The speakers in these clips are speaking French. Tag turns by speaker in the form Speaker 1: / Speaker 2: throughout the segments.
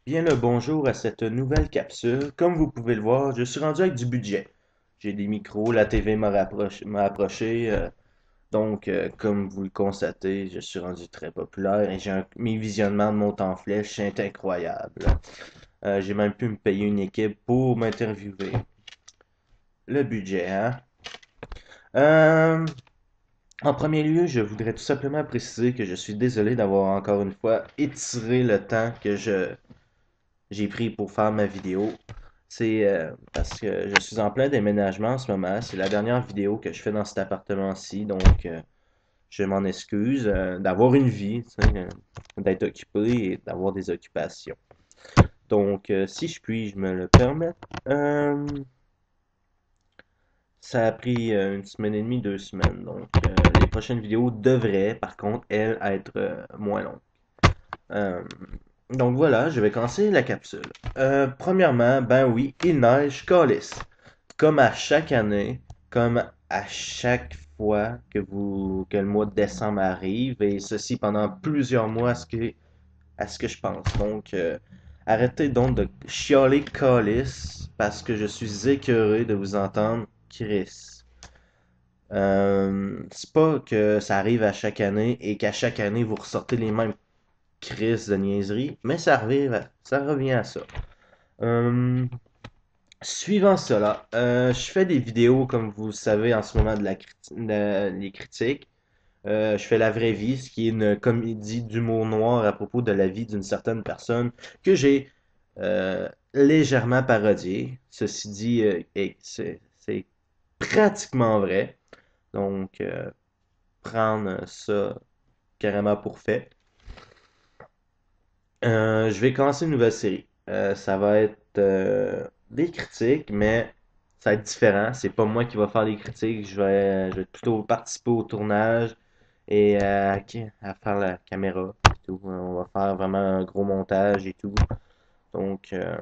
Speaker 1: Bien le bonjour à cette nouvelle capsule. Comme vous pouvez le voir, je suis rendu avec du budget. J'ai des micros, la TV m'a approché, comme vous le constatez, je suis rendu très populaire et mes visionnements de montent en flèche sont incroyables. J'ai même pu me payer une équipe pour m'interviewer. Le budget, hein? Euh, En premier lieu, je voudrais tout simplement préciser que je suis désolé d'avoir encore une fois étiré le temps que j'ai pris pour faire ma vidéo. C'est parce que je suis en plein déménagement en ce moment. C'est la dernière vidéo que je fais dans cet appartement-ci, je m'en excuse d'avoir une vie, tu sais, d'être occupé et d'avoir des occupations. Si je puis, je me le permets. Euh, Ça a pris une semaine et demie, 2 semaines. Les prochaines vidéos devraient, par contre, elles, être moins longues. Euh, donc voilà, je vais commencer la capsule. Premièrement, ben oui, il neige, câlisse. Comme à chaque année, comme à chaque fois que le mois de décembre arrive, et ceci pendant plusieurs mois à ce que je pense. Arrêtez donc de chialer câlisse parce que je suis écœuré de vous entendre Chris. C'est pas que ça arrive à chaque année et qu'à chaque année vous ressortez les mêmes crises de niaiseries, mais ça revient à ça. Euh, Suivant cela, je fais des vidéos, comme vous le savez en ce moment, les critiques. Je fais la vraie vie, ce qui est une comédie d'humour noir à propos de la vie d'une certaine personne que j'ai légèrement parodiée. Ceci dit, c'est pratiquement vrai. Donc, prendre ça carrément pour fait. Je vais commencer une nouvelle série. Ça va être des critiques, mais ça va être différent. C'est pas moi qui va faire les critiques. Je vais plutôt participer au tournage et à faire la caméra et tout. On va faire vraiment un gros montage et tout. Donc, euh,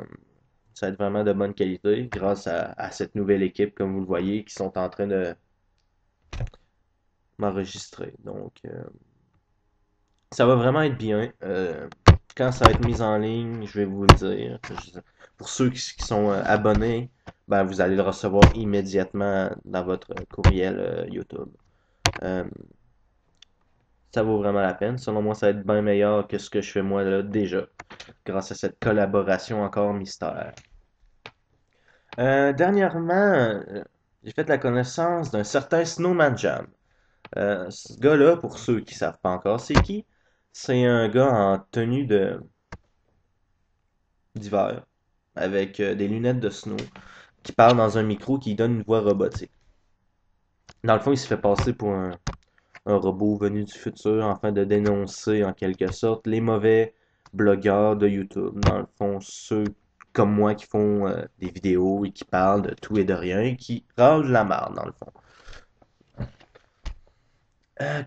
Speaker 1: Ça va être vraiment de bonne qualité grâce à cette nouvelle équipe, comme vous le voyez, qui sont en train de m'enregistrer. Ça va vraiment être bien. Quand ça va être mis en ligne, je vais vous le dire. Pour ceux qui sont abonnés, ben, vous allez le recevoir immédiatement dans votre courriel YouTube. Euh, Ça vaut vraiment la peine. Selon moi, ça va être bien meilleur que ce que je fais moi là déjà, grâce à cette collaboration encore mystère. Dernièrement, j'ai fait la connaissance d'un certain Snowman Jam. Ce gars-là, pour ceux qui savent pas encore c'est qui, c'est un gars en tenue de d'hiver avec des lunettes de snow qui parle dans un micro qui donne une voix robotique. Dans le fond, il se fait passer pour un robot venu du futur afin de dénoncer en quelque sorte les mauvais blogueurs de YouTube. Dans le fond, ceux comme moi qui font des vidéos et qui parlent de tout et de rien et qui râlent de la merde dans le fond.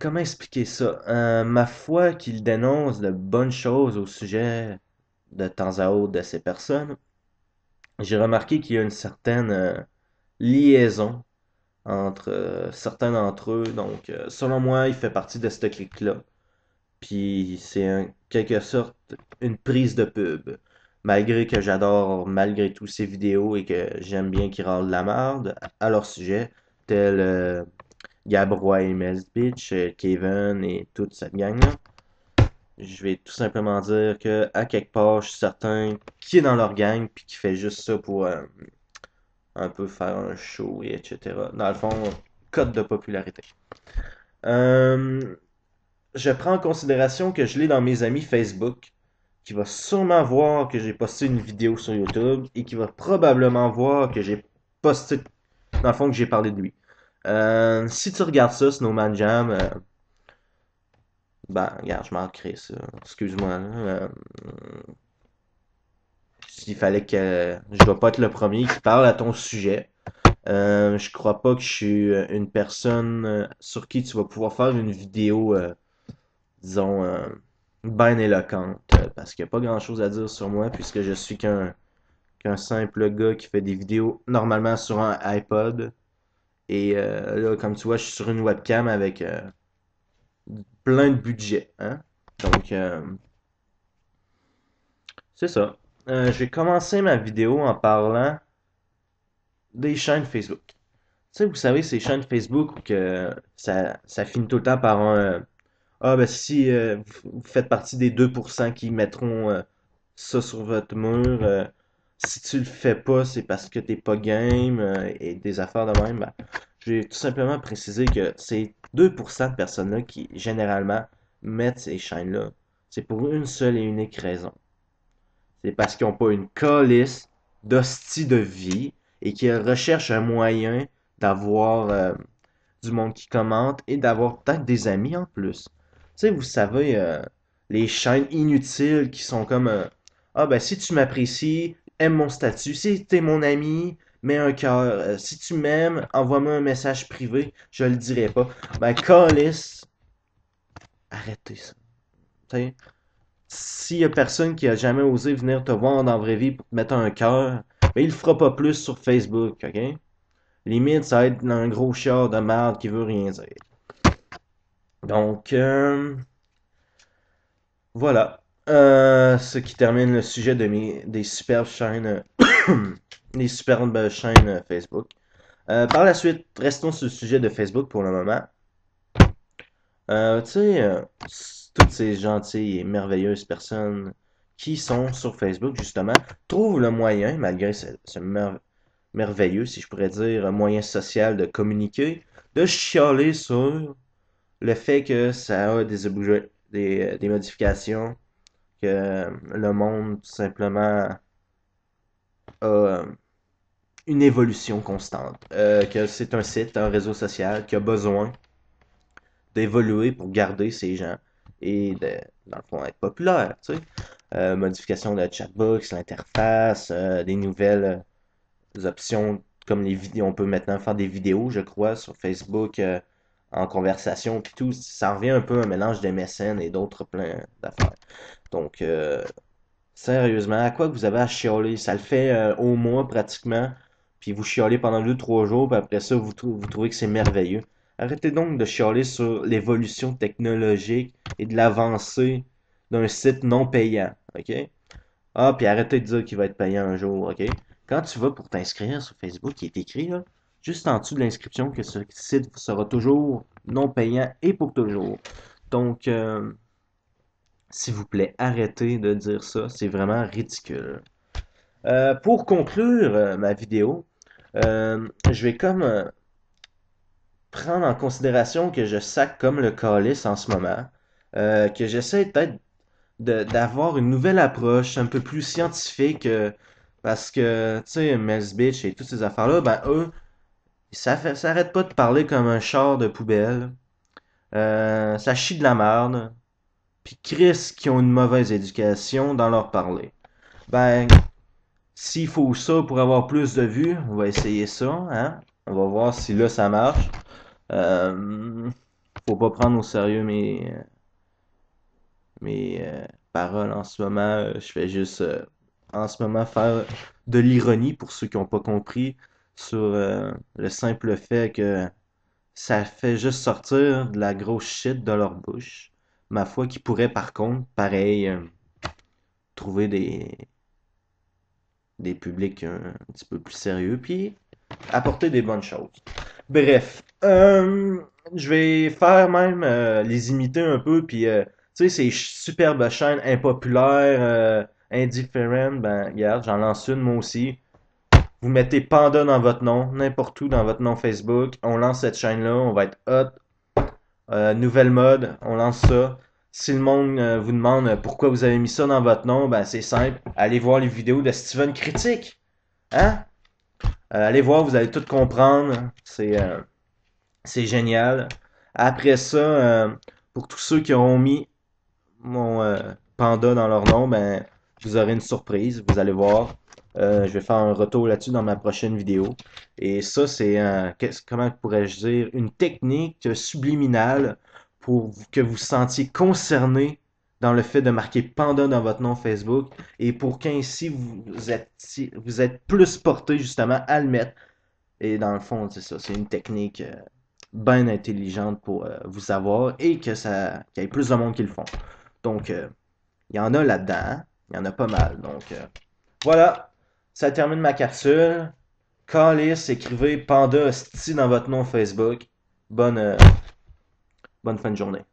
Speaker 1: Comment expliquer ça? Ma foi qu'il dénonce de bonnes choses au sujet de temps à autre de ces personnes, j'ai remarqué qu'il y a une certaine liaison entre certains d'entre eux. Selon moi, il fait partie de cette clique-là. Puis c'est en quelque sorte une prise de pub. Malgré que j'adore malgré tout ces vidéos et que j'aime bien qu'ils râlent de la merde à leur sujet, tel Gabrois et Melsbitch, Kevin et toute cette gang-là. Je vais tout simplement dire que à quelque part, je suis certain qui est dans leur gang puis qui fait juste ça pour un peu faire un show et etc. Dans le fond, code de popularité. Euh, je prends en considération que je l'ai dans mes amis Facebook, qui va sûrement voir que j'ai posté une vidéo sur YouTube et qui va probablement voir que j'ai posté, dans le fond, que j'ai parlé de lui. Si tu regardes ça, Snowman Jam, ben, regarde, je m'en crée ça. Excuse-moi. S'il fallait que je dois pas être le premier qui parle à ton sujet. Je crois pas que je suis une personne sur qui tu vas pouvoir faire une vidéo, disons, bien éloquente, parce qu'il n'y a pas grand-chose à dire sur moi, puisque je suis qu'un simple gars qui fait des vidéos normalement sur un iPod. Et là, comme tu vois, je suis sur une webcam avec plein de budget, hein? Donc, c'est ça. J'ai commencé ma vidéo en parlant des chaînes Facebook. Tu sais, vous savez, ces chaînes Facebook où que ça finit tout le temps par un ah ben si vous faites partie des 2% qui mettront ça sur votre mur, si tu le fais pas, c'est parce que t'es pas game et des affaires de même, ben, j'ai tout simplement précisé que ces 2% de personnes-là qui généralement mettent ces chaînes-là, c'est pour une seule et unique raison. C'est parce qu'ils n'ont pas une calice d'hostie de vie et qu'ils recherchent un moyen d'avoir du monde qui commente et d'avoir peut-être des amis en plus. Tu sais, vous savez, les chaînes inutiles qui sont comme ah ben si tu m'apprécies, aime mon statut. Si t'es mon ami, mets un cœur. Si tu m'aimes, envoie-moi un message privé, je le dirai pas. Ben calice, arrêtez ça. Tu sais, s'il y a personne qui a jamais osé venir te voir dans la vraie vie pour te mettre un cœur, ben il le fera pas plus sur Facebook, ok? Limite, ça va être un gros chiard de merde qui veut rien dire. Donc, voilà. Ce qui termine le sujet des superbes chaînes, des superbes chaînes Facebook. Par la suite, restons sur le sujet de Facebook pour le moment. Tu sais, toutes ces gentilles et merveilleuses personnes qui sont sur Facebook, justement, trouvent le moyen, malgré ce merveilleux, si je pourrais dire, moyen social de communiquer, de chialer sur le fait que ça a des modifications, que le monde, tout simplement, a une évolution constante, que c'est un site, un réseau social qui a besoin d'évoluer pour garder ces gens et dans le fond, être populaire, tu sais. Modification de chatbox, l'interface, des nouvelles options comme les vidéos. On peut maintenant faire des vidéos, je crois, sur Facebook en conversation puis tout. Ça revient un peu à un mélange d'MSN et d'autres plein d'affaires. Donc, sérieusement, à quoi que vous avez à chialer? Ça le fait au mois pratiquement, puis vous chialez pendant 2 3 jours, puis après ça, vous trouvez que c'est merveilleux. Arrêtez donc de chialer sur l'évolution technologique et de l'avancée d'un site non payant, ok? Ah, puis arrêtez de dire qu'il va être payant un jour, ok? Quand tu vas pour t'inscrire sur Facebook, il est écrit là, juste en dessous de l'inscription que ce site sera toujours non payant et pour toujours. Donc, s'il vous plaît, arrêtez de dire ça, c'est vraiment ridicule. Pour conclure ma vidéo, je vais comme prendre en considération que je sac comme le calice en ce moment, que j'essaie peut-être d'avoir une nouvelle approche un peu plus scientifique, parce que, tu sais, Mel's Beach et toutes ces affaires-là, ben eux, ça arrête pas de parler comme un char de poubelle, ça chie de la merde, puis Chris qui ont une mauvaise éducation dans leur parler. Ben, s'il faut ça pour avoir plus de vues, on va essayer ça, hein? On va voir si là ça marche. Faut pas prendre au sérieux mes paroles en ce moment. Je fais juste en ce moment faire de l'ironie pour ceux qui n'ont pas compris sur le simple fait que ça fait juste sortir de la grosse shit de leur bouche. Ma foi, qui pourrait par contre, pareil, trouver des publics un petit peu plus sérieux, puis apporter des bonnes choses. Bref, je vais faire même les imiter un peu, puis tu sais, ces superbes chaînes impopulaires, indifférentes, ben regarde, j'en lance une moi aussi. Vous mettez Panda dans votre nom, n'importe où dans votre nom Facebook, on lance cette chaîne-là, on va être hot. Nouvelle mode, on lance ça. Si le monde vous demande pourquoi vous avez mis ça dans votre nom, ben c'est simple, allez voir les vidéos de Steven Critique. Hein? Allez voir, vous allez tout comprendre. C'est génial. Après ça, pour tous ceux qui auront mis mon panda dans leur nom, ben, vous aurez une surprise. Vous allez voir. Je vais faire un retour là-dessus dans ma prochaine vidéo. Et ça, c'est, comment pourrais-je dire, une technique subliminale pour que vous sentiez concerné dans le fait de marquer panda dans votre nom Facebook et pour qu'ainsi vous êtes plus porté justement à le mettre. Et dans le fond, c'est ça, c'est une technique bien intelligente pour vous avoir et qu'il y ait plus de monde qui le font. Donc, il y en a là-dedans, hein. Il y en a pas mal. Donc, Voilà, ça termine ma capsule. Calice, écrivez Panda Hostie dans votre nom Facebook. Bonne, bonne fin de journée.